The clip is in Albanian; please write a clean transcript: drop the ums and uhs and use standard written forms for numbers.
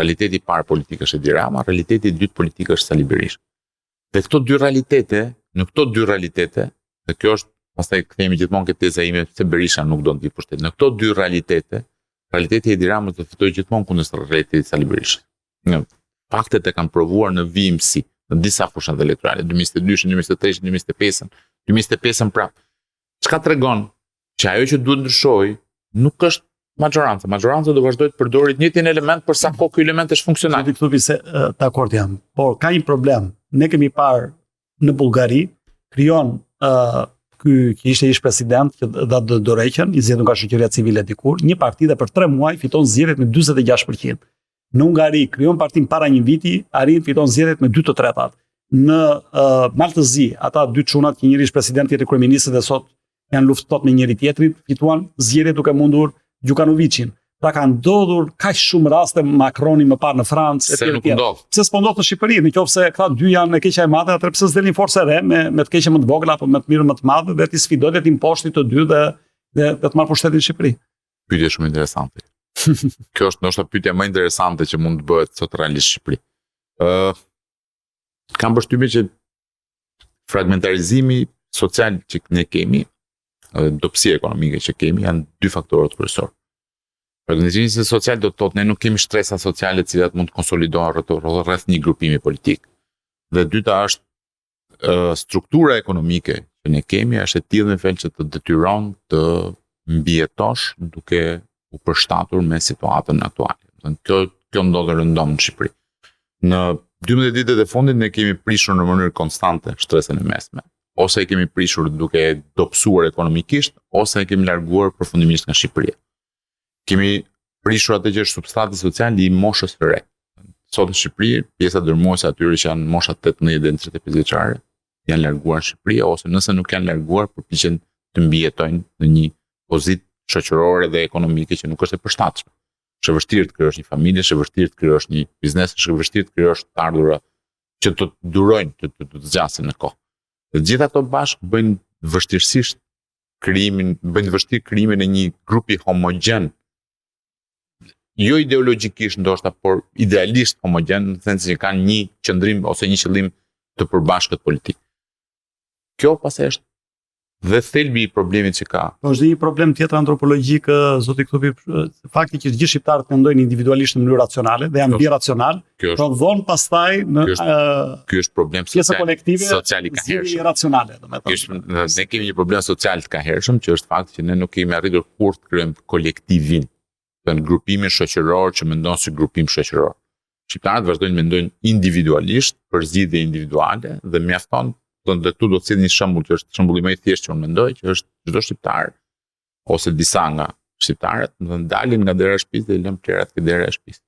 Realiteti i parë politik është Edi Rama, realiteti i dytë politik është Sali Berisha. Dhe në këto dy realitete, dhe kjo është, pastaj kthehemi gjithmonë ke teza ime se Berisha nuk do të vi pushtet. Në këto dy realitete, realiteti i Edi Ramës do të fitojë gjithmonë kundër realitetit Sali Berishës. Faktet e kanë provuar në vijimsi, në disa fushat elektorale, 2022, 2023, 2025, 2025 prapë. Çka tregon që ajo që duhet ndryshojë nuk është majoranca. Majoranca do vazhdoj të përdori të njëjtin element për sa kohë ky element është funksional. Këtu se dakord jam, por ka një problem. Ne kemi parë në Bullgari krijon ky që ishte ish president që dha dorëheqjen, i zgjedhur nga shoqëria civile dikur, një parti dhe për 3 muaj fiton zgjedhjet me 46%. Në Hungari krijon partin para një viti, arrin fiton zgjedhjet me 2/3. Në Maltëzi, ata dy çunat, që njëri ish president, tjetri kryeminist dhe sot janë luftot me njëri tjetrin, fituan zgjedhjet duke mundur Gjukanovićin. Pra ka ndodhur kaq shumë raste, Macroni më parë në Francë, se nuk ndodh. Pse s'po ndodh në Shqipëri? Nëse këta dy janë në keqja e madhe, atëherë pse s'delin forcë re me të keqja më të vogla apo me të mirën më të madhe dhe ti sfidoj dhe ti imposhti të dy dhe të marr pushtetin në Shqipëri. Pyetje shumë interesante. Kjo është ndoshta pyetja më interesante që mund të bëhet sot realisht në Shqipëri. Kam përshtypjen që fragmentarizimi social që ne kemi, dobësia ekonomike që kemi, janë dy faktorët kryesorë. Fragmentizimi social do të thotë ne nuk kemi shtresa sociale të cilat mund të konsolidohen rreth një grupimi politik. Dhe dyta është struktura ekonomike që ne kemi është e tillë në fel që të detyron të mbijetosh duke u përshtatur me situatën aktuale. Kjo ndodh rëndom në Shqipëri. Në 12 ditët e fundit ne kemi prishur në mënyrë konstante shtresën e mesme. Ose e kemi prishur duke dobësuar ekonomikisht, ose e kemi larguar përfundimisht nga Shqipëria. Kemi prishur atë që është substrati social i moshës së re. Sot në Shqipëri, pjesa dërmuese atyre që janë mosha 18 dhe 35 vjeçare janë larguar në Shqipëri, ose nëse nuk janë larguar, përpiqen të mbijetojnë në një pozitë shoqërore dhe ekonomike që nuk është e përshtatshme. Është vështirë të krijosh një familje, është vështirë të krijosh një biznes, është vështirë të krijosh të ardhura që të durojnë, të zgjasin në kohë. Dhe gjitha ato bashkë bëjnë vështirë krijimin e një grupi homogjen, jo ideologjikisht ndoshta, por idealisht homogjen, në sensin që kanë një qëndrim ose një qëllim të përbashkët politik. Kjo pastaj është dhe thelbi i problemit që ka. Është një problem tjetër antropologjik, zoti Klupi, fakti që gjithë shqiptarët mendojnë individualisht në mënyrë racionale dhe janë biracional, prodhon pastaj në ky është problem social i kahershëm. Racionale, ne kemi një problem social të kahershëm që është fakti që ne nuk kemi arritur kurrë të krijojmë kolektivin, në grupimin shoqëror që mendon si grupim shoqëror. Shqiptarët vazhdojnë mendojnë individualisht për zgjidhje individuale dhe mjafton. Dhe tu do të cilë një shembull që është shembulli më i thjeshtë që unë mendoj, që është çdo shqiptar ose disa nga shqiptarët dalin nga dera e shtëpisë dhe lënë plerat ke dera e shtëpisë.